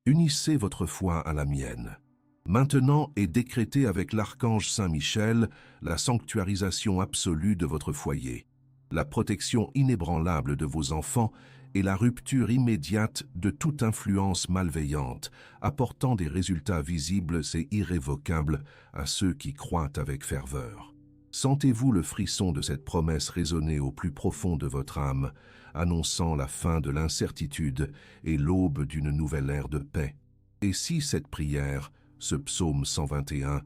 Unissez votre foi à la mienne. Maintenant est décrétée avec l'archange Saint Michel la sanctuarisation absolue de votre foyer, la protection inébranlable de vos enfants et la rupture immédiate de toute influence malveillante, apportant des résultats visibles et irrévocables à ceux qui croient avec ferveur. Sentez-vous le frisson de cette promesse résonner au plus profond de votre âme, annonçant la fin de l'incertitude et l'aube d'une nouvelle ère de paix. Et si cette prière, ce psaume 121,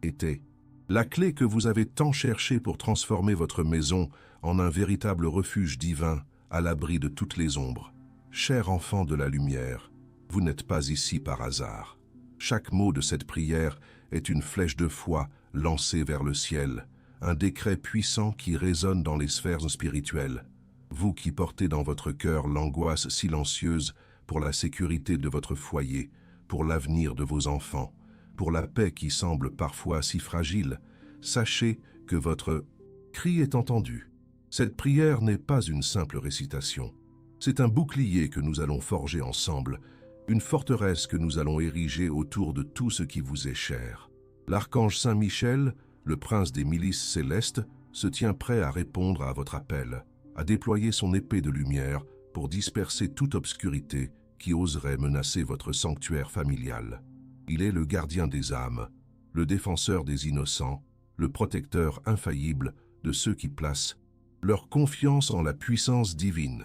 était la clé que vous avez tant cherchée pour transformer votre maison en un véritable refuge divin, à l'abri de toutes les ombres. Cher enfant de la lumière, vous n'êtes pas ici par hasard. Chaque mot de cette prière est une flèche de foi lancée vers le ciel, un décret puissant qui résonne dans les sphères spirituelles. Vous qui portez dans votre cœur l'angoisse silencieuse pour la sécurité de votre foyer, pour l'avenir de vos enfants, pour la paix qui semble parfois si fragile, sachez que votre cri est entendu. Cette prière n'est pas une simple récitation. C'est un bouclier que nous allons forger ensemble, une forteresse que nous allons ériger autour de tout ce qui vous est cher. L'archange Saint Michel, le prince des milices célestes, se tient prêt à répondre à votre appel, à déployer son épée de lumière pour disperser toute obscurité qui oserait menacer votre sanctuaire familial. Il est le gardien des âmes, le défenseur des innocents, le protecteur infaillible de ceux qui placent leur confiance en la puissance divine.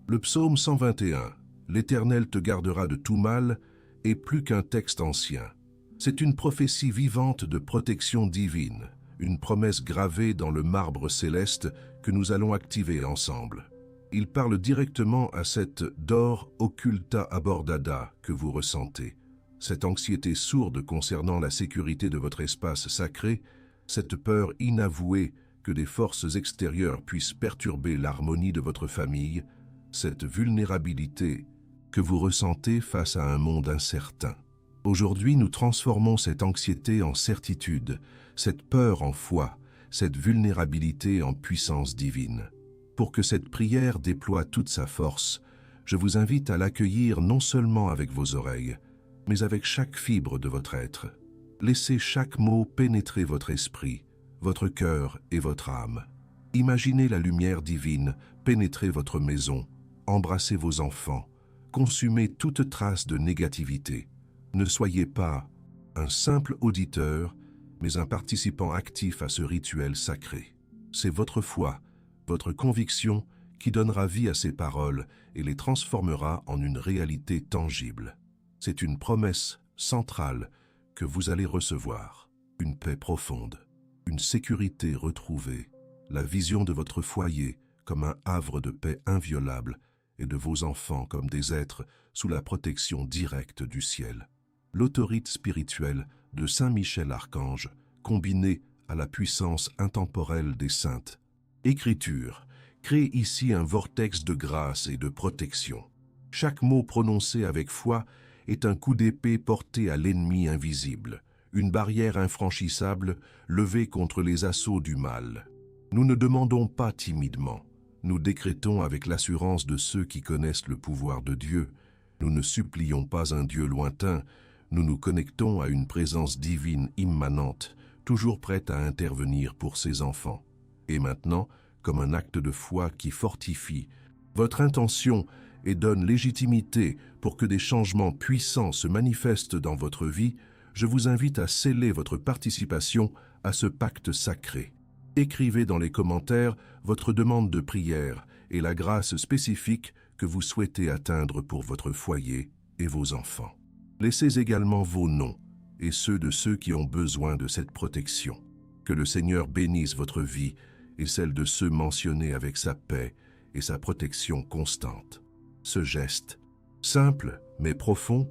Le psaume 121, « L'Éternel te gardera de tout mal » est plus qu'un texte ancien. C'est une prophétie vivante de protection divine, une promesse gravée dans le marbre céleste que nous allons activer ensemble. Il parle directement à cette dor occulta abordada que vous ressentez, cette anxiété sourde concernant la sécurité de votre espace sacré, cette peur inavouée que des forces extérieures puissent perturber l'harmonie de votre famille, cette vulnérabilité que vous ressentez face à un monde incertain. Aujourd'hui, nous transformons cette anxiété en certitude, cette peur en foi, cette vulnérabilité en puissance divine. Pour que cette prière déploie toute sa force, je vous invite à l'accueillir non seulement avec vos oreilles, mais avec chaque fibre de votre être. Laissez chaque mot pénétrer votre esprit, votre cœur et votre âme. Imaginez la lumière divine pénétrer votre maison, embrasser vos enfants, consumer toute trace de négativité. Ne soyez pas un simple auditeur, mais un participant actif à ce rituel sacré. C'est votre foi, votre conviction qui donnera vie à ces paroles et les transformera en une réalité tangible. C'est une promesse centrale que vous allez recevoir, une paix profonde, une sécurité retrouvée, la vision de votre foyer comme un havre de paix inviolable et de vos enfants comme des êtres sous la protection directe du ciel. L'autorité spirituelle de Saint Michel Archange, combinée à la puissance intemporelle des saintes. Écriture crée ici un vortex de grâce et de protection. Chaque mot prononcé avec foi est un coup d'épée porté à l'ennemi invisible, une barrière infranchissable levée contre les assauts du mal. Nous ne demandons pas timidement, nous décrétons avec l'assurance de ceux qui connaissent le pouvoir de Dieu. Nous ne supplions pas un Dieu lointain, nous nous connectons à une présence divine immanente, toujours prête à intervenir pour ses enfants. Et maintenant, comme un acte de foi qui fortifie votre intention et donne légitimité pour que des changements puissants se manifestent dans votre vie, je vous invite à sceller votre participation à ce pacte sacré. Écrivez dans les commentaires votre demande de prière et la grâce spécifique que vous souhaitez atteindre pour votre foyer et vos enfants. Laissez également vos noms et ceux de ceux qui ont besoin de cette protection. Que le Seigneur bénisse votre vie et celle de ceux mentionnés avec sa paix et sa protection constante. Ce geste, simple mais profond,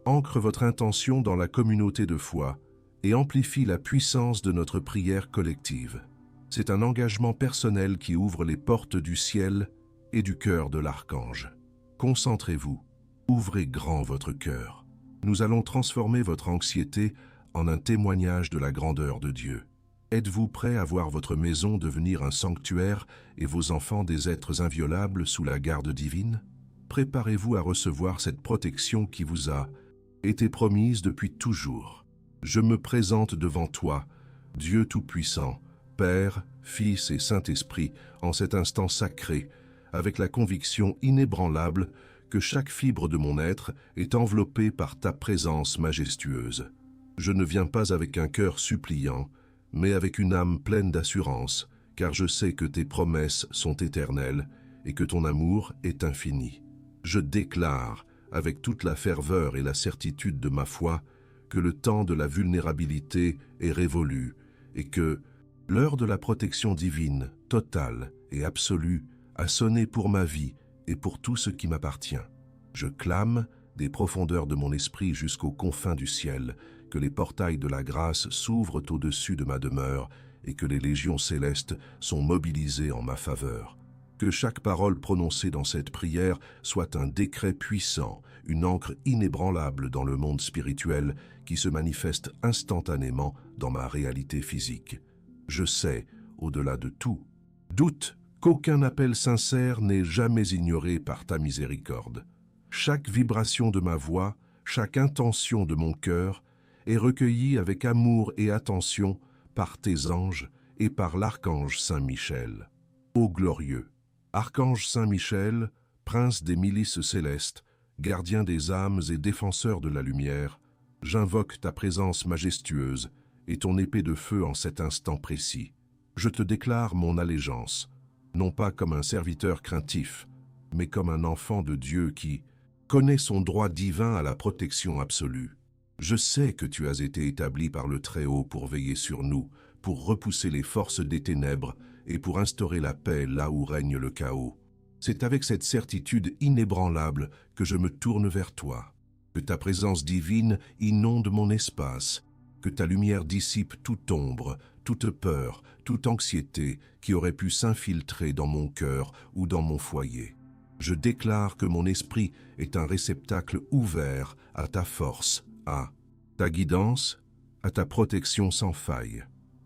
ancre votre intention dans la communauté de foi et amplifie la puissance de notre prière collective. C'est un engagement personnel qui ouvre les portes du ciel et du cœur de l'archange. Concentrez-vous, ouvrez grand votre cœur. Nous allons transformer votre anxiété en un témoignage de la grandeur de Dieu. Êtes-vous prêt à voir votre maison devenir un sanctuaire et vos enfants des êtres inviolables sous la garde divine? Préparez-vous à recevoir cette protection qui vous a été promise depuis toujours. Je me présente devant toi, Dieu Tout-Puissant, Père, Fils et Saint-Esprit, en cet instant sacré, avec la conviction inébranlable que chaque fibre de mon être est enveloppée par ta présence majestueuse. Je ne viens pas avec un cœur suppliant, mais avec une âme pleine d'assurance, car je sais que tes promesses sont éternelles et que ton amour est infini. Je déclare, avec toute la ferveur et la certitude de ma foi, que le temps de la vulnérabilité est révolu et que l'heure de la protection divine, totale et absolue, a sonné pour ma vie et pour tout ce qui m'appartient. Je clame, des profondeurs de mon esprit jusqu'aux confins du ciel, que les portails de la grâce s'ouvrent au-dessus de ma demeure et que les légions célestes sont mobilisées en ma faveur. Que chaque parole prononcée dans cette prière soit un décret puissant, une encre inébranlable dans le monde spirituel qui se manifeste instantanément dans ma réalité physique. Je sais, au-delà de tout doute, qu'aucun appel sincère n'est jamais ignoré par ta miséricorde. Chaque vibration de ma voix, chaque intention de mon cœur est recueillie avec amour et attention par tes anges et par l'archange Saint-Michel. Ô glorieux! Archange Saint-Michel, prince des milices célestes, gardien des âmes et défenseur de la lumière, j'invoque ta présence majestueuse et ton épée de feu en cet instant précis. Je te déclare mon allégeance, non pas comme un serviteur craintif, mais comme un enfant de Dieu qui connaît son droit divin à la protection absolue. Je sais que tu as été établi par le Très-Haut pour veiller sur nous, pour repousser les forces des ténèbres et pour instaurer la paix là où règne le chaos. C'est avec cette certitude inébranlable que je me tourne vers toi, que ta présence divine inonde mon espace, que ta lumière dissipe toute ombre, toute peur, toute anxiété qui aurait pu s'infiltrer dans mon cœur ou dans mon foyer. Je déclare que mon esprit est un réceptacle ouvert à ta force, à ta guidance, à ta protection sans faille.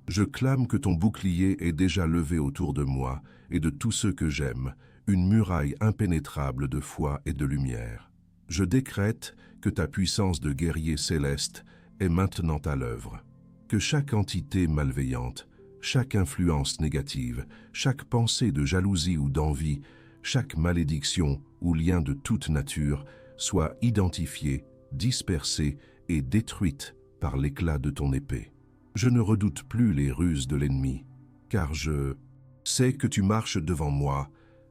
Je clame que ton bouclier est déjà levé autour de moi et de tous ceux que j'aime, une muraille impénétrable de foi et de lumière. Je décrète que ta puissance de guerrier céleste est maintenant à l'œuvre. Que chaque entité malveillante, chaque influence négative, chaque pensée de jalousie ou d'envie, chaque malédiction ou lien de toute nature soit identifiée, dispersée et détruite par l'éclat de ton épée. Je ne redoute plus les ruses de l'ennemi, car je sais que tu marches devant moi,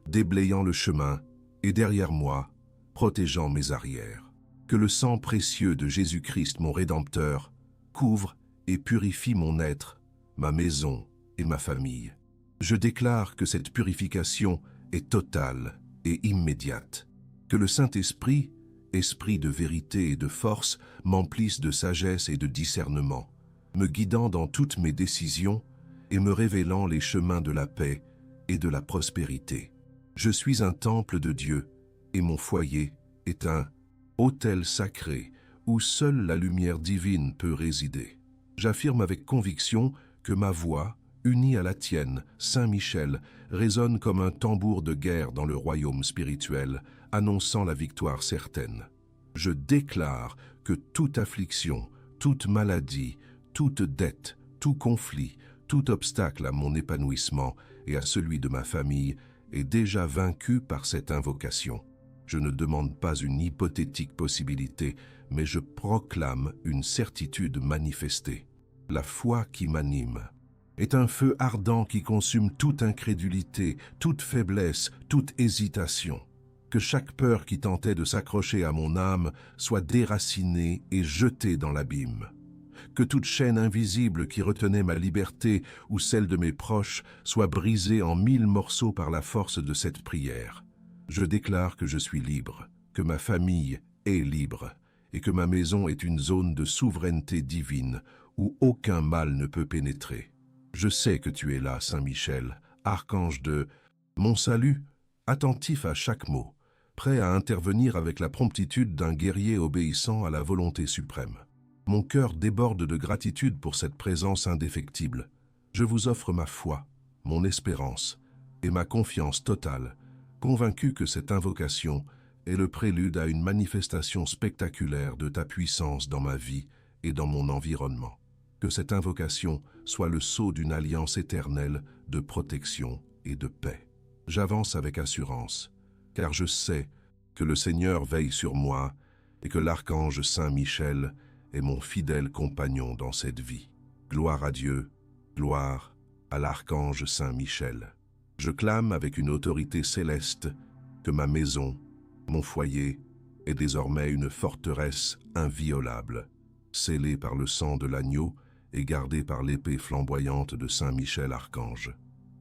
déblayant le chemin, et derrière moi, protégeant mes arrières. Que le sang précieux de Jésus-Christ, mon Rédempteur, couvre et purifie mon être, ma maison et ma famille. Je déclare que cette purification est totale et immédiate. Que le Saint-Esprit, esprit de vérité et de force, m'emplisse de sagesse et de discernement, me guidant dans toutes mes décisions et me révélant les chemins de la paix et de la prospérité. Je suis un temple de Dieu et mon foyer est un autel sacré où seule la lumière divine peut résider. J'affirme avec conviction que ma voix, unie à la tienne, Saint-Michel, résonne comme un tambour de guerre dans le royaume spirituel, annonçant la victoire certaine. Je déclare que toute affliction, toute maladie, toute dette, tout conflit, tout obstacle à mon épanouissement et à celui de ma famille est déjà vaincu par cette invocation. Je ne demande pas une hypothétique possibilité, mais je proclame une certitude manifestée. La foi qui m'anime est un feu ardent qui consume toute incrédulité, toute faiblesse, toute hésitation. Que chaque peur qui tentait de s'accrocher à mon âme soit déracinée et jetée dans l'abîme. Que toute chaîne invisible qui retenait ma liberté ou celle de mes proches soit brisée en 1000 morceaux par la force de cette prière. Je déclare que je suis libre, que ma famille est libre, et que ma maison est une zone de souveraineté divine où aucun mal ne peut pénétrer. Je sais que tu es là, Saint-Michel, archange de mon salut, attentif à chaque mot, prêt à intervenir avec la promptitude d'un guerrier obéissant à la volonté suprême. Mon cœur déborde de gratitude pour cette présence indéfectible. Je vous offre ma foi, mon espérance et ma confiance totale, convaincu que cette invocation est le prélude à une manifestation spectaculaire de ta puissance dans ma vie et dans mon environnement. Que cette invocation soit le sceau d'une alliance éternelle de protection et de paix. J'avance avec assurance, car je sais que le Seigneur veille sur moi et que l'archange Saint Michel est mon fidèle compagnon dans cette vie. Gloire à Dieu, gloire à l'archange Saint Michel. Je clame avec une autorité céleste que ma maison, mon foyer, est désormais une forteresse inviolable, scellée par le sang de l'agneau et gardée par l'épée flamboyante de Saint Michel Archange.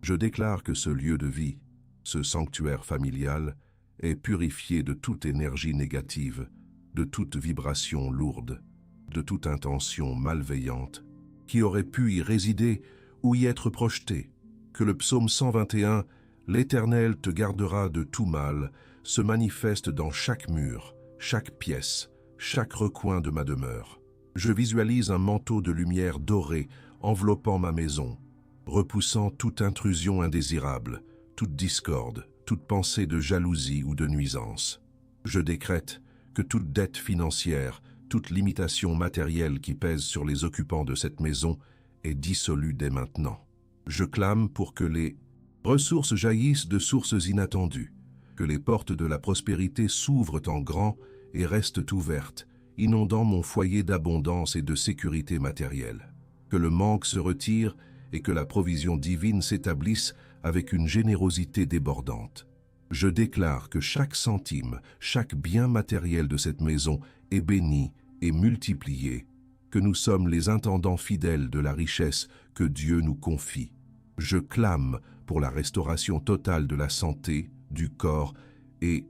Je déclare que ce lieu de vie, ce sanctuaire familial, est purifié de toute énergie négative, de toute vibration lourde, de toute intention malveillante, qui aurait pu y résider ou y être projetée. Que le psaume 121, « L'Éternel te gardera de tout mal », se manifeste dans chaque mur, chaque pièce, chaque recoin de ma demeure. Je visualise un manteau de lumière dorée enveloppant ma maison, repoussant toute intrusion indésirable, toute discorde, toute pensée de jalousie ou de nuisance. Je décrète que toute dette financière, toute limitation matérielle qui pèse sur les occupants de cette maison est dissolue dès maintenant. Je clame pour que les ressources jaillissent de sources inattendues, que les portes de la prospérité s'ouvrent en grand et restent ouvertes, inondant mon foyer d'abondance et de sécurité matérielle. Que le manque se retire et que la provision divine s'établisse avec une générosité débordante. Je déclare que chaque centime, chaque bien matériel de cette maison est béni et multiplié, que nous sommes les intendants fidèles de la richesse que Dieu nous confie. Je clame pour la restauration totale de la santé, du corps et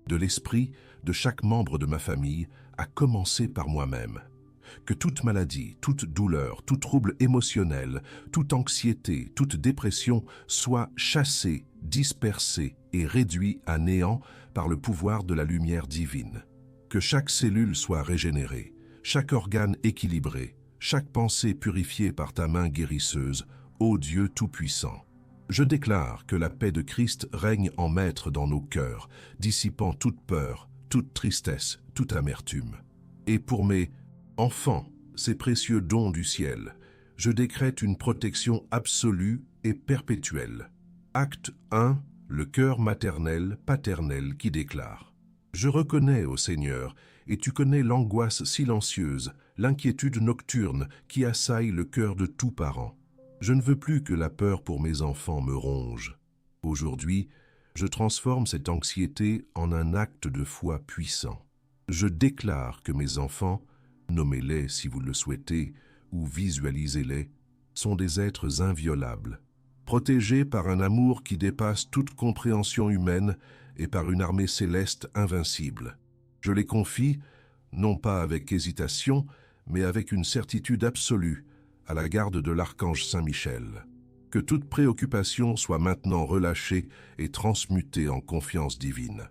de l'esprit de chaque membre de ma famille, à commencer par moi-même. Que toute maladie, toute douleur, tout trouble émotionnel, toute anxiété, toute dépression soit chassée, dispersée et réduite à néant par le pouvoir de la lumière divine. Que chaque cellule soit régénérée, chaque organe équilibré, chaque pensée purifiée par ta main guérisseuse, ô Dieu Tout-Puissant. Je déclare que la paix de Christ règne en maître dans nos cœurs, dissipant toute peur, toute tristesse, toute amertume. Et pour mes enfants, ces précieux dons du ciel, je décrète une protection absolue et perpétuelle. Acte 1, le cœur maternel, paternel qui déclare. Je reconnais, ô Seigneur, et tu connais l'angoisse silencieuse, l'inquiétude nocturne qui assaille le cœur de tout parent. Je ne veux plus que la peur pour mes enfants me ronge. Aujourd'hui, je transforme cette anxiété en un acte de foi puissant. Je déclare que mes enfants, nommez-les si vous le souhaitez, ou visualisez-les, sont des êtres inviolables, protégés par un amour qui dépasse toute compréhension humaine et par une armée céleste invincible. Je les confie, non pas avec hésitation, mais avec une certitude absolue, à la garde de l'archange Saint Michel. Que toute préoccupation soit maintenant relâchée et transmutée en confiance divine.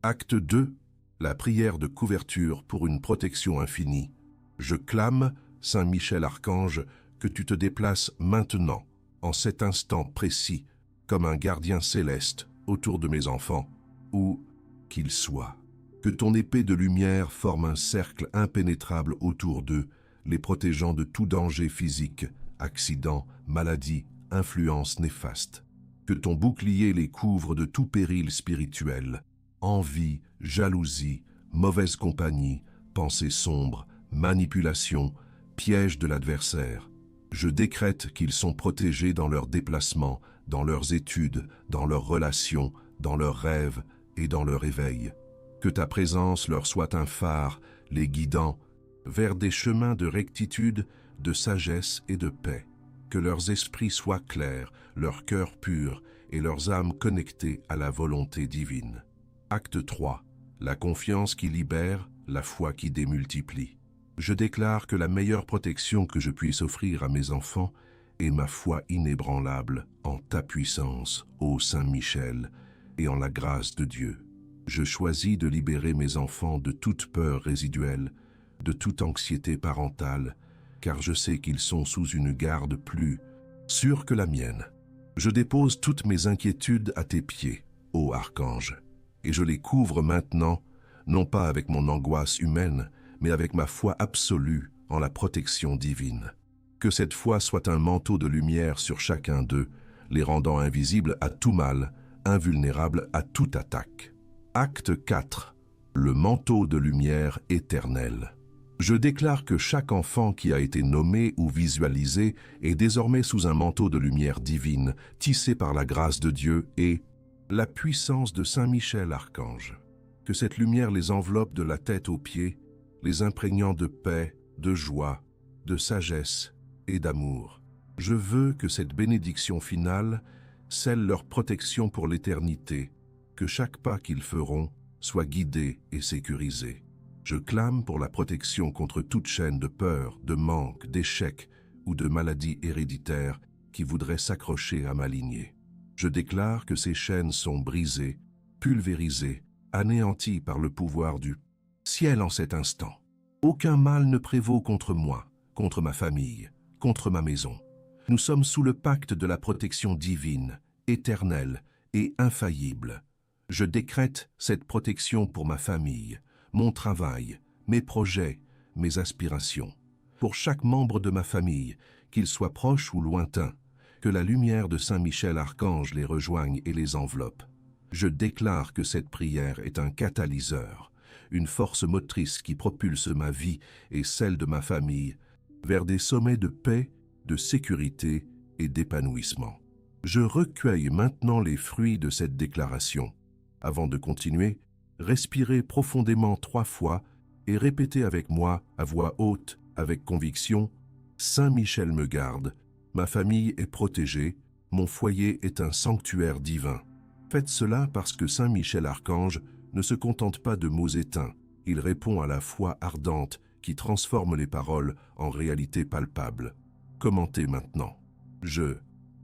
Acte 2, la prière de couverture pour une protection infinie. Je clame, Saint Michel Archange, que tu te déplaces maintenant, en cet instant précis, comme un gardien céleste autour de mes enfants, où qu'ils soient. Que ton épée de lumière forme un cercle impénétrable autour d'eux, les protégeant de tout danger physique, accident, maladie, influence néfaste. Que ton bouclier les couvre de tout péril spirituel, envie, jalousie, mauvaise compagnie, pensée sombre, manipulation, piège de l'adversaire. Je décrète qu'ils sont protégés dans leurs déplacements, dans leurs études, dans leurs relations, dans leurs rêves et dans leur éveil. Que ta présence leur soit un phare, les guidant vers des chemins de rectitude, de sagesse et de paix. Que leurs esprits soient clairs, leurs cœurs purs et leurs âmes connectées à la volonté divine. Acte 3. La confiance qui libère, la foi qui démultiplie. Je déclare que la meilleure protection que je puisse offrir à mes enfants est ma foi inébranlable en ta puissance, ô Saint Michel, et en la grâce de Dieu. Je choisis de libérer mes enfants de toute peur résiduelle, de toute anxiété parentale, car je sais qu'ils sont sous une garde plus sûre que la mienne. Je dépose toutes mes inquiétudes à tes pieds, ô Archange, et je les couvre maintenant non pas avec mon angoisse humaine, mais avec ma foi absolue en la protection divine. Que cette foi soit un manteau de lumière sur chacun d'eux, les rendant invisibles à tout mal, invulnérables à toute attaque. Acte 4. Le manteau de lumière éternelle. Je déclare que chaque enfant qui a été nommé ou visualisé est désormais sous un manteau de lumière divine, tissé par la grâce de Dieu et la puissance de Saint Michel Archange. Que cette lumière les enveloppe de la tête aux pieds, les imprégnant de paix, de joie, de sagesse et d'amour. Je veux que cette bénédiction finale scelle leur protection pour l'éternité, que chaque pas qu'ils feront soit guidé et sécurisé. Je clame pour la protection contre toute chaîne de peur, de manque, d'échec ou de maladie héréditaire qui voudrait s'accrocher à ma lignée. Je déclare que ces chaînes sont brisées, pulvérisées, anéanties par le pouvoir du ciel en cet instant. Aucun mal ne prévaut contre moi, contre ma famille, contre ma maison. Nous sommes sous le pacte de la protection divine, éternelle et infaillible. Je décrète cette protection pour ma famille, mon travail, mes projets, mes aspirations. Pour chaque membre de ma famille, qu'il soit proche ou lointain, que la lumière de Saint Michel Archange les rejoigne et les enveloppe. Je déclare que cette prière est un catalyseur, une force motrice qui propulse ma vie et celle de ma famille vers des sommets de paix, de sécurité et d'épanouissement. Je recueille maintenant les fruits de cette déclaration. Avant de continuer, respirez profondément 3 fois et répétez avec moi à voix haute, avec conviction, « Saint Michel me garde, ma famille est protégée, mon foyer est un sanctuaire divin. » Faites cela parce que Saint Michel Archange ne se contente pas de mots éteints, il répond à la foi ardente qui transforme les paroles en réalité palpable. Commentez maintenant. Je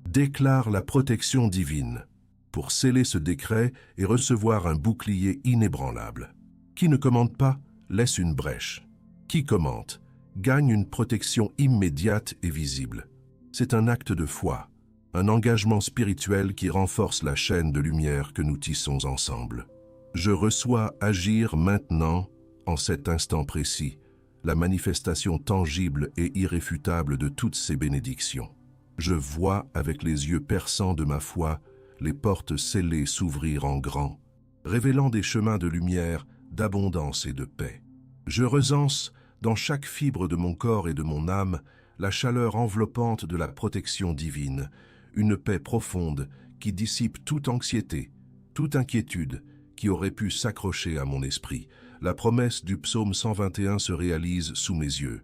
déclare la protection divine pour sceller ce décret et recevoir un bouclier inébranlable. Qui ne commente pas, laisse une brèche. Qui commente, gagne une protection immédiate et visible. C'est un acte de foi, un engagement spirituel qui renforce la chaîne de lumière que nous tissons ensemble. Je reçois agir maintenant, en cet instant précis, la manifestation tangible et irréfutable de toutes ces bénédictions. Je vois avec les yeux perçants de ma foi les portes scellées s'ouvrir en grand, révélant des chemins de lumière, d'abondance et de paix. Je recense dans chaque fibre de mon corps et de mon âme la chaleur enveloppante de la protection divine, une paix profonde qui dissipe toute anxiété, toute inquiétude qui aurait pu s'accrocher à mon esprit. La promesse du psaume 121 se réalise sous mes yeux.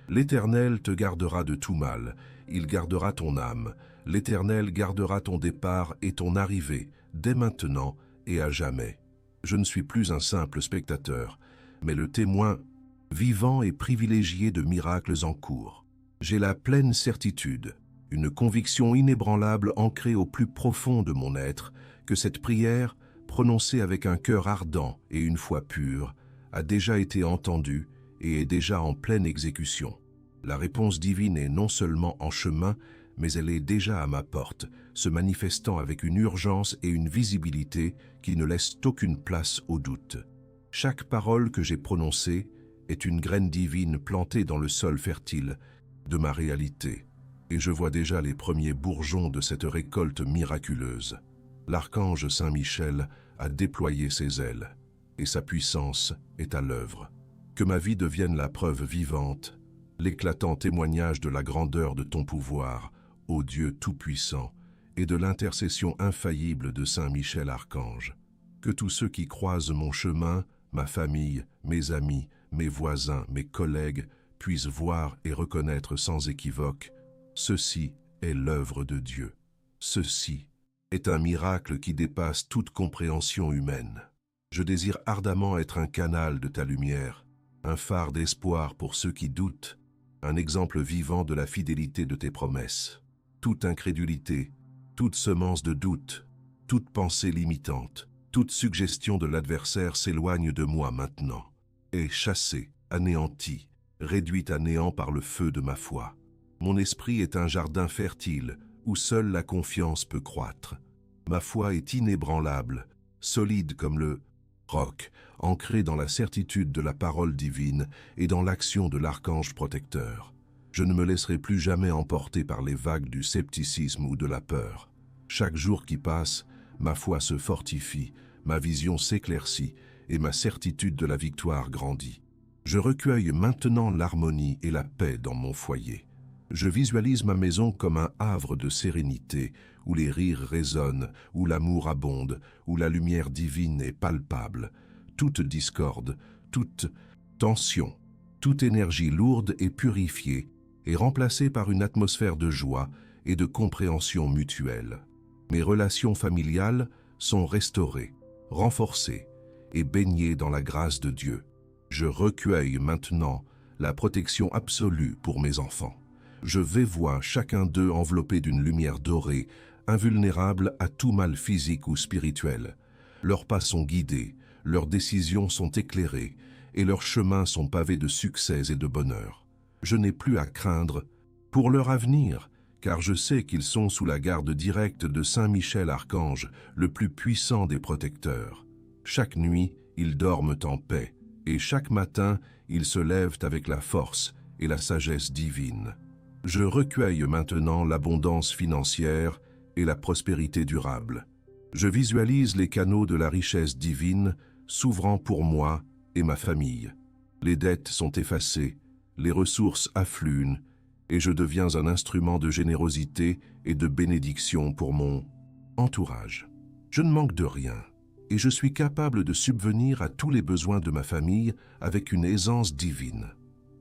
L'Éternel te gardera de tout mal, il gardera ton âme. L'Éternel gardera ton départ et ton arrivée, dès maintenant et à jamais. Je ne suis plus un simple spectateur, mais le témoin vivant et privilégié de miracles en cours. J'ai la pleine certitude, une conviction inébranlable ancrée au plus profond de mon être, que cette prière, prononcée avec un cœur ardent et une foi pure, a déjà été entendue et est déjà en pleine exécution. La réponse divine est non seulement en chemin, mais elle est déjà à ma porte, se manifestant avec une urgence et une visibilité qui ne laissent aucune place au doute. Chaque parole que j'ai prononcée est une graine divine plantée dans le sol fertile de ma réalité, et je vois déjà les premiers bourgeons de cette récolte miraculeuse. L'archange Saint Michel a déployé ses ailes, et sa puissance est à l'œuvre. Que ma vie devienne la preuve vivante, l'éclatant témoignage de la grandeur de ton pouvoir, ô Dieu Tout-Puissant, et de l'intercession infaillible de Saint Michel Archange. Que tous ceux qui croisent mon chemin, ma famille, mes amis, mes voisins, mes collègues, puissent voir et reconnaître sans équivoque, ceci est l'œuvre de Dieu. Ceci est un miracle qui dépasse toute compréhension humaine. Je désire ardemment être un canal de ta lumière, un phare d'espoir pour ceux qui doutent, un exemple vivant de la fidélité de tes promesses. Toute incrédulité, toute semence de doute, toute pensée limitante, toute suggestion de l'adversaire s'éloigne de moi maintenant, est chassée, anéantie, réduite à néant par le feu de ma foi. Mon esprit est un jardin fertile où seule la confiance peut croître. Ma foi est inébranlable, solide comme le roc, ancré dans la certitude de la parole divine et dans l'action de l'archange protecteur. Je ne me laisserai plus jamais emporter par les vagues du scepticisme ou de la peur. Chaque jour qui passe, ma foi se fortifie, ma vision s'éclaircit et ma certitude de la victoire grandit. Je recueille maintenant l'harmonie et la paix dans mon foyer. Je visualise ma maison comme un havre de sérénité, où les rires résonnent, où l'amour abonde, où la lumière divine est palpable. Toute discorde, toute tension, toute énergie lourde et purifiée est remplacée par une atmosphère de joie et de compréhension mutuelle. Mes relations familiales sont restaurées, renforcées et baignées dans la grâce de Dieu. Je recueille maintenant la protection absolue pour mes enfants. Je vois chacun d'eux enveloppé d'une lumière dorée, invulnérable à tout mal physique ou spirituel. Leurs pas sont guidés, leurs décisions sont éclairées et leurs chemins sont pavés de succès et de bonheur. Je n'ai plus à craindre pour leur avenir, car je sais qu'ils sont sous la garde directe de Saint Michel Archange, le plus puissant des protecteurs. Chaque nuit, ils dorment en paix, et chaque matin, ils se lèvent avec la force et la sagesse divine. Je recueille maintenant l'abondance financière et la prospérité durable. Je visualise les canaux de la richesse divine s'ouvrant pour moi et ma famille. Les dettes sont effacées, les ressources affluent, et je deviens un instrument de générosité et de bénédiction pour mon entourage. Je ne manque de rien, et je suis capable de subvenir à tous les besoins de ma famille avec une aisance divine.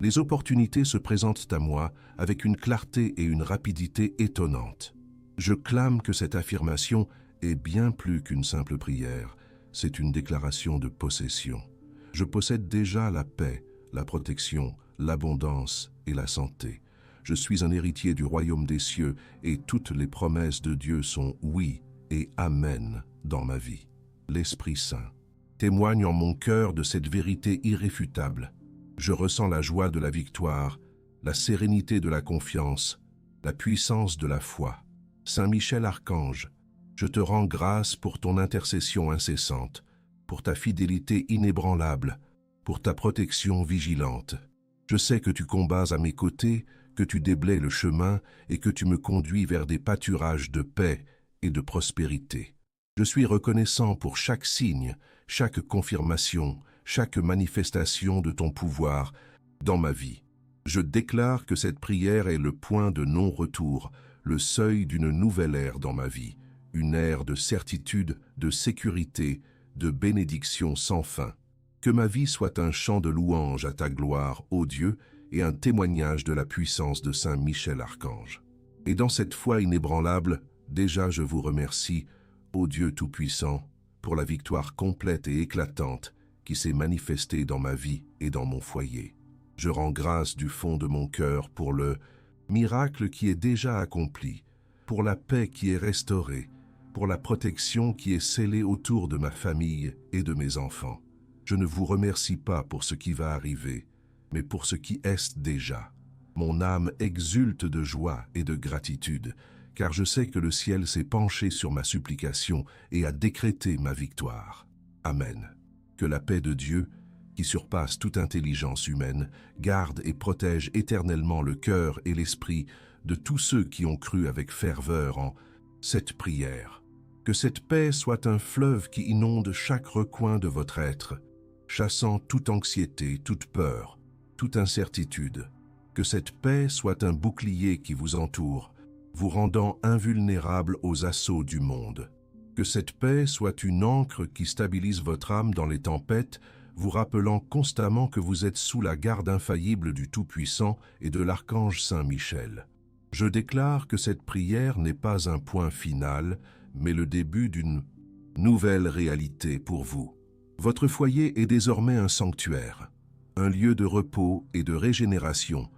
Les opportunités se présentent à moi avec une clarté et une rapidité étonnantes. Je clame que cette affirmation est bien plus qu'une simple prière, c'est une déclaration de possession. Je possède déjà la paix, la protection, l'abondance et la santé. Je suis un héritier du royaume des cieux et toutes les promesses de Dieu sont oui et amen dans ma vie. L'Esprit Saint témoigne en mon cœur de cette vérité irréfutable. Je ressens la joie de la victoire, la sérénité de la confiance, la puissance de la foi. Saint Michel Archange, je te rends grâce pour ton intercession incessante, pour ta fidélité inébranlable, pour ta protection vigilante. Je sais que tu combats à mes côtés, que tu déblaies le chemin et que tu me conduis vers des pâturages de paix et de prospérité. Je suis reconnaissant pour chaque signe, chaque confirmation, chaque manifestation de ton pouvoir dans ma vie. Je déclare que cette prière est le point de non-retour, le seuil d'une nouvelle ère dans ma vie, une ère de certitude, de sécurité, de bénédiction sans fin. Que ma vie soit un chant de louange à ta gloire, ô Dieu, et un témoignage de la puissance de Saint Michel Archange. Et dans cette foi inébranlable, déjà je vous remercie, ô Dieu Tout-Puissant, pour la victoire complète et éclatante qui s'est manifestée dans ma vie et dans mon foyer. Je rends grâce du fond de mon cœur pour le miracle qui est déjà accompli, pour la paix qui est restaurée, pour la protection qui est scellée autour de ma famille et de mes enfants. Je ne vous remercie pas pour ce qui va arriver, mais pour ce qui est déjà. Mon âme exulte de joie et de gratitude, car je sais que le ciel s'est penché sur ma supplication et a décrété ma victoire. Amen. Que la paix de Dieu, qui surpasse toute intelligence humaine, garde et protège éternellement le cœur et l'esprit de tous ceux qui ont cru avec ferveur en cette prière. Que cette paix soit un fleuve qui inonde chaque recoin de votre être, chassant toute anxiété, toute peur, toute incertitude. Que cette paix soit un bouclier qui vous entoure, vous rendant invulnérable aux assauts du monde. Que cette paix soit une ancre qui stabilise votre âme dans les tempêtes, vous rappelant constamment que vous êtes sous la garde infaillible du Tout-Puissant et de l'archange Saint Michel. Je déclare que cette prière n'est pas un point final, mais le début d'une nouvelle réalité pour vous. Votre foyer est désormais un sanctuaire, un lieu de repos et de régénération,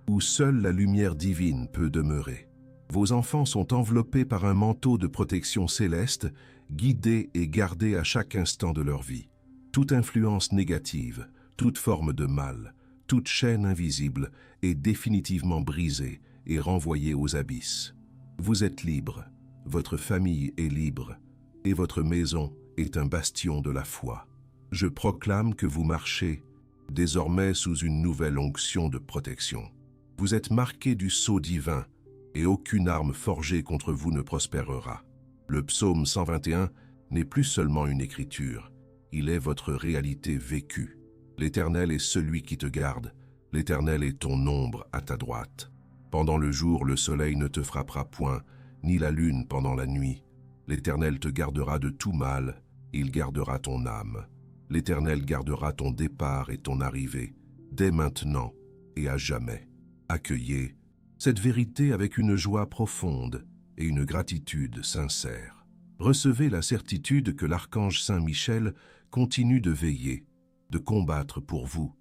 où seule la lumière divine peut demeurer. Vos enfants sont enveloppés par un manteau de protection céleste, guidés et gardés à chaque instant de leur vie. Toute influence négative, toute forme de mal, toute chaîne invisible est définitivement brisée et renvoyée aux abysses. Vous êtes libre, votre famille est libre, et votre maison est un bastion de la foi. Je proclame que vous marchez désormais sous une nouvelle onction de protection. Vous êtes marqués du sceau divin et aucune arme forgée contre vous ne prospérera. Le psaume 121 n'est plus seulement une écriture, il est votre réalité vécue. L'Éternel est celui qui te garde, l'Éternel est ton ombre à ta droite. Pendant le jour, le soleil ne te frappera point, ni la lune pendant la nuit. L'Éternel te gardera de tout mal, il gardera ton âme. L'Éternel gardera ton départ et ton arrivée, dès maintenant et à jamais. Accueillez cette vérité avec une joie profonde et une gratitude sincère. Recevez la certitude que l'archange Saint Michel continue de veiller, de combattre pour vous,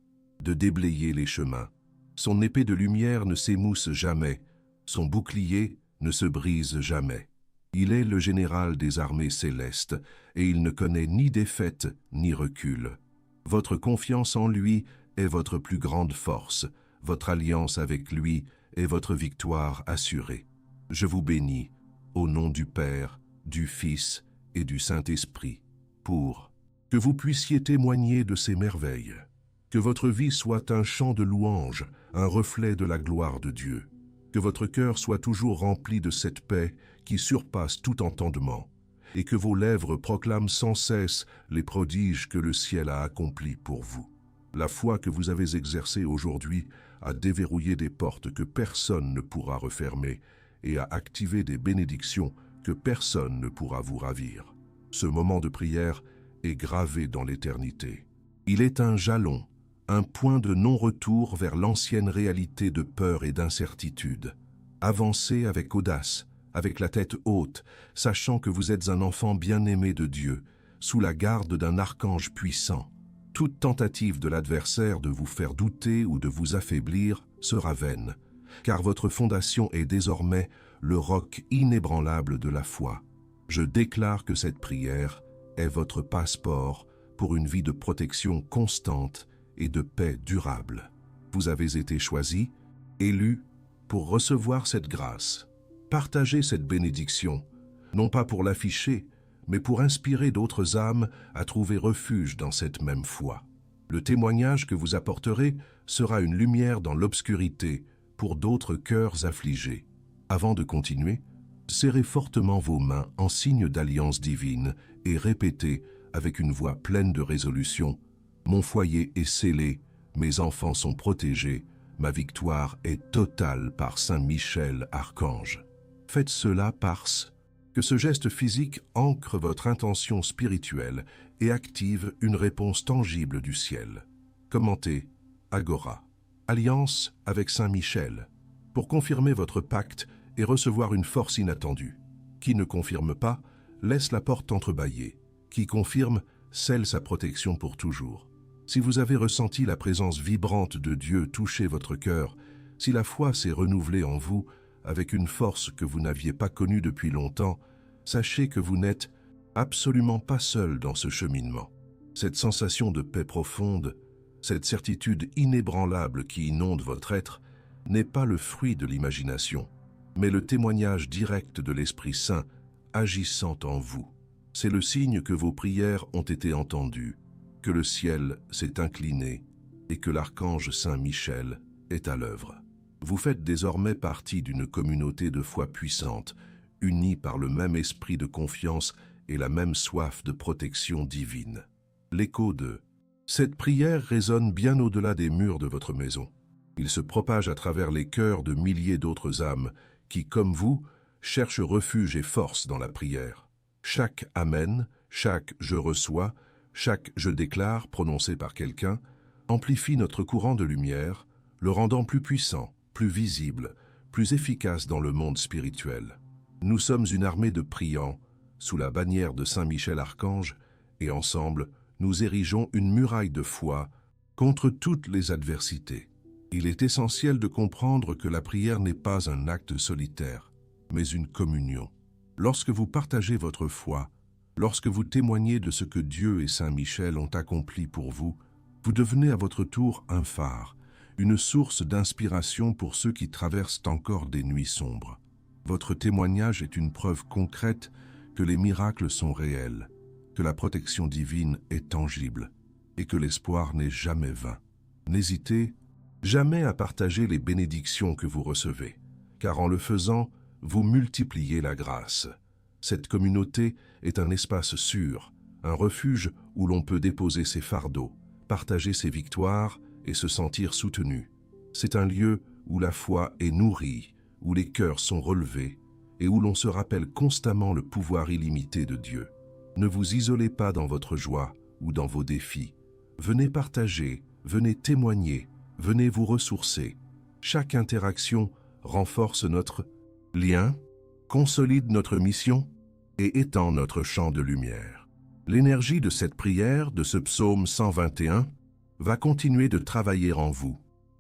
de déblayer les chemins. Son épée de lumière ne s'émousse jamais, son bouclier ne se brise jamais. Il est le général des armées célestes et il ne connaît ni défaite ni recul. Votre confiance en lui est votre plus grande force, votre alliance avec lui est votre victoire assurée. Je vous bénis, au nom du Père, du Fils et du Saint-Esprit, pour que vous puissiez témoigner de ces merveilles, que votre vie soit un chant de louange, un reflet de la gloire de Dieu, que votre cœur soit toujours rempli de cette paix qui surpasse tout entendement, et que vos lèvres proclament sans cesse les prodiges que le ciel a accomplis pour vous. La foi que vous avez exercée aujourd'hui a déverrouillé des portes que personne ne pourra refermer et a activé des bénédictions que personne ne pourra vous ravir. Ce moment de prière est gravé dans l'éternité. Il est un jalon, un point de non-retour vers l'ancienne réalité de peur et d'incertitude. Avancez avec audace, avec la tête haute, sachant que vous êtes un enfant bien-aimé de Dieu, sous la garde d'un archange puissant. Toute tentative de l'adversaire de vous faire douter ou de vous affaiblir sera vaine, car votre fondation est désormais le roc inébranlable de la foi. Je déclare que cette prière est votre passeport pour une vie de protection constante et de paix durable. Vous avez été choisi, élu, pour recevoir cette grâce. Partagez cette bénédiction, non pas pour l'afficher, mais pour inspirer d'autres âmes à trouver refuge dans cette même foi. Le témoignage que vous apporterez sera une lumière dans l'obscurité pour d'autres cœurs affligés. Avant de continuer, serrez fortement vos mains en signe d'alliance divine et répétez avec une voix pleine de résolution « Mon foyer est scellé, mes enfants sont protégés, ma victoire est totale par Saint Michel, archange. » Faites cela parce que ce geste physique ancre votre intention spirituelle et active une réponse tangible du ciel. Commentez Agora. Alliance avec Saint Michel. Pour confirmer votre pacte et recevoir une force inattendue. Qui ne confirme pas, laisse la porte entrebâillée. Qui confirme, scelle sa protection pour toujours. Si vous avez ressenti la présence vibrante de Dieu toucher votre cœur, si la foi s'est renouvelée en vous avec une force que vous n'aviez pas connue depuis longtemps, sachez que vous n'êtes absolument pas seul dans ce cheminement. Cette sensation de paix profonde, cette certitude inébranlable qui inonde votre être, n'est pas le fruit de l'imagination, mais le témoignage direct de l'Esprit Saint agissant en vous. C'est le signe que vos prières ont été entendues, que le ciel s'est incliné et que l'archange Saint Michel est à l'œuvre. Vous faites désormais partie d'une communauté de foi puissante, unie par le même esprit de confiance et la même soif de protection divine. L'écho de cette prière résonne bien au-delà des murs de votre maison. Il se propage à travers les cœurs de milliers d'autres âmes qui, comme vous, cherchent refuge et force dans la prière. Chaque « Amen », chaque « Je reçois », chaque « Je déclare » prononcé par quelqu'un amplifie notre courant de lumière, le rendant plus puissant, plus visible, plus efficace dans le monde spirituel. Nous sommes une armée de priants, sous la bannière de Saint Michel Archange, et ensemble, nous érigeons une muraille de foi contre toutes les adversités. Il est essentiel de comprendre que la prière n'est pas un acte solitaire, mais une communion. Lorsque vous partagez votre foi, lorsque vous témoignez de ce que Dieu et Saint Michel ont accompli pour vous, vous devenez à votre tour un phare, une source d'inspiration pour ceux qui traversent encore des nuits sombres. Votre témoignage est une preuve concrète que les miracles sont réels, que la protection divine est tangible et que l'espoir n'est jamais vain. N'hésitez jamais à partager les bénédictions que vous recevez, car en le faisant, vous multipliez la grâce. Cette communauté est un espace sûr, un refuge où l'on peut déposer ses fardeaux, partager ses victoires et se sentir soutenu. C'est un lieu où la foi est nourrie, où les cœurs sont relevés et où l'on se rappelle constamment le pouvoir illimité de Dieu. Ne vous isolez pas dans votre joie ou dans vos défis. Venez partager, venez témoigner, venez vous ressourcer. Chaque interaction renforce notre lien, consolide notre mission et étend notre champ de lumière. L'énergie de cette prière, de ce psaume 121, va continuer de travailler en vous,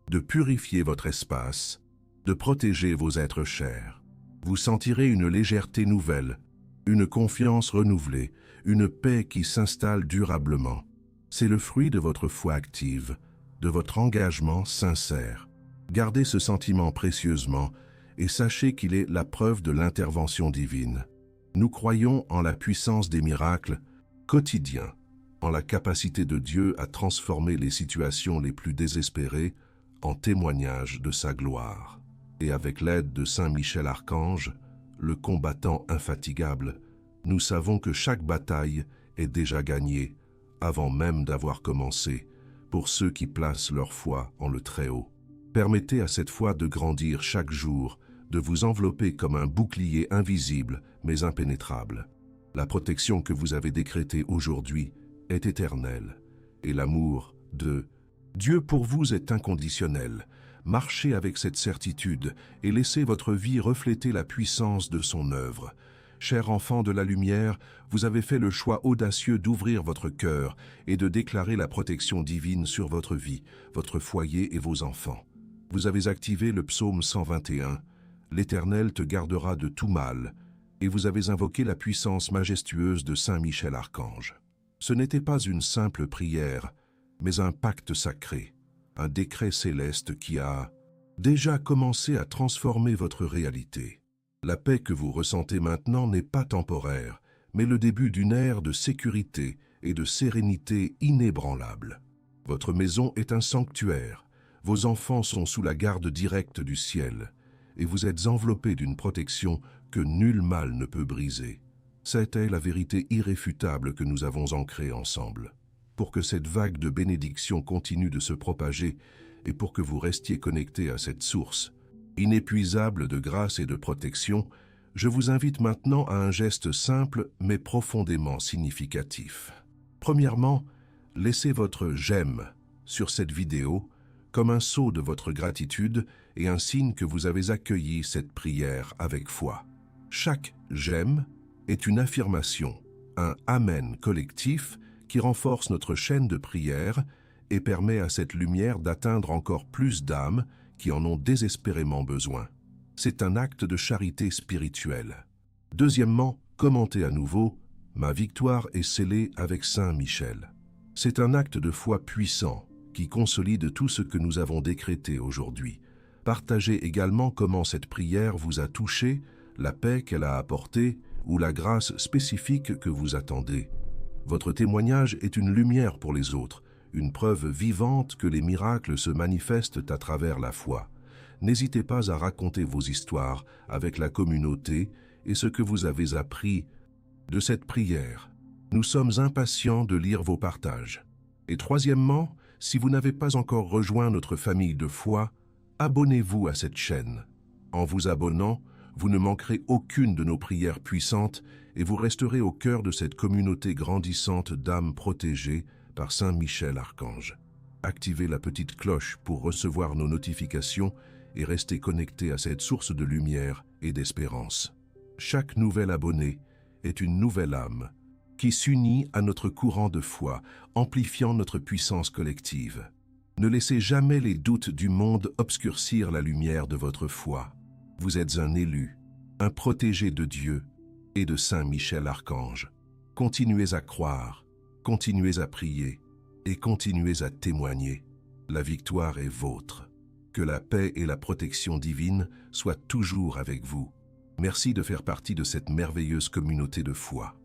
de purifier votre espace, de protéger vos êtres chers. Vous sentirez une légèreté nouvelle, une confiance renouvelée, une paix qui s'installe durablement. C'est le fruit de votre foi active, de votre engagement sincère. Gardez ce sentiment précieusement et sachez qu'il est la preuve de l'intervention divine. Nous croyons en la puissance des miracles quotidiens, en la capacité de Dieu à transformer les situations les plus désespérées en témoignage de sa gloire. Et avec l'aide de Saint Michel Archange, le combattant infatigable, nous savons que chaque bataille est déjà gagnée avant même d'avoir commencé pour ceux qui placent leur foi en le Très-Haut. Permettez à cette foi de grandir chaque jour, de vous envelopper comme un bouclier invisible mais impénétrable. La protection que vous avez décrétée aujourd'hui est éternelle et l'amour de Dieu pour vous est inconditionnel. Marchez avec cette certitude et laissez votre vie refléter la puissance de son œuvre. Cher enfant de la lumière, vous avez fait le choix audacieux d'ouvrir votre cœur et de déclarer la protection divine sur votre vie, votre foyer et vos enfants. Vous avez activé le psaume 121, « L'Éternel te gardera de tout mal », et vous avez invoqué la puissance majestueuse de Saint Michel Archange. Ce n'était pas une simple prière, mais un pacte sacré, un décret céleste qui a déjà commencé à transformer votre réalité. La paix que vous ressentez maintenant n'est pas temporaire, mais le début d'une ère de sécurité et de sérénité inébranlable. Votre maison est un sanctuaire, vos enfants sont sous la garde directe du ciel, et vous êtes enveloppés d'une protection que nul mal ne peut briser. C'était la vérité irréfutable que nous avons ancrée ensemble. Pour que cette vague de bénédictions continue de se propager et pour que vous restiez connectés à cette source inépuisable de grâce et de protection, je vous invite maintenant à un geste simple mais profondément significatif. Premièrement, laissez votre « j'aime » sur cette vidéo comme un sceau de votre gratitude et un signe que vous avez accueilli cette prière avec foi. Chaque « j'aime » est une affirmation, un « amen » collectif qui renforce notre chaîne de prière et permet à cette lumière d'atteindre encore plus d'âmes qui en ont désespérément besoin. C'est un acte de charité spirituelle. Deuxièmement, commentez à nouveau « Ma victoire est scellée avec Saint Michel ». C'est un acte de foi puissant qui consolide tout ce que nous avons décrété aujourd'hui. Partagez également comment cette prière vous a touché, la paix qu'elle a apportée ou la grâce spécifique que vous attendez. Votre témoignage est une lumière pour les autres, une preuve vivante que les miracles se manifestent à travers la foi. N'hésitez pas à raconter vos histoires avec la communauté et ce que vous avez appris de cette prière. Nous sommes impatients de lire vos partages. Et troisièmement, si vous n'avez pas encore rejoint notre famille de foi, abonnez-vous à cette chaîne. En vous abonnant, vous ne manquerez aucune de nos prières puissantes et vous resterez au cœur de cette communauté grandissante d'âmes protégées par Saint Michel Archange. Activez la petite cloche pour recevoir nos notifications et restez connecté à cette source de lumière et d'espérance. Chaque nouvel abonné est une nouvelle âme qui s'unit à notre courant de foi, amplifiant notre puissance collective. Ne laissez jamais les doutes du monde obscurcir la lumière de votre foi. Vous êtes un élu, un protégé de Dieu et de Saint Michel Archange. Continuez à croire, continuez à prier et continuez à témoigner. La victoire est vôtre. Que la paix et la protection divine soient toujours avec vous. Merci de faire partie de cette merveilleuse communauté de foi.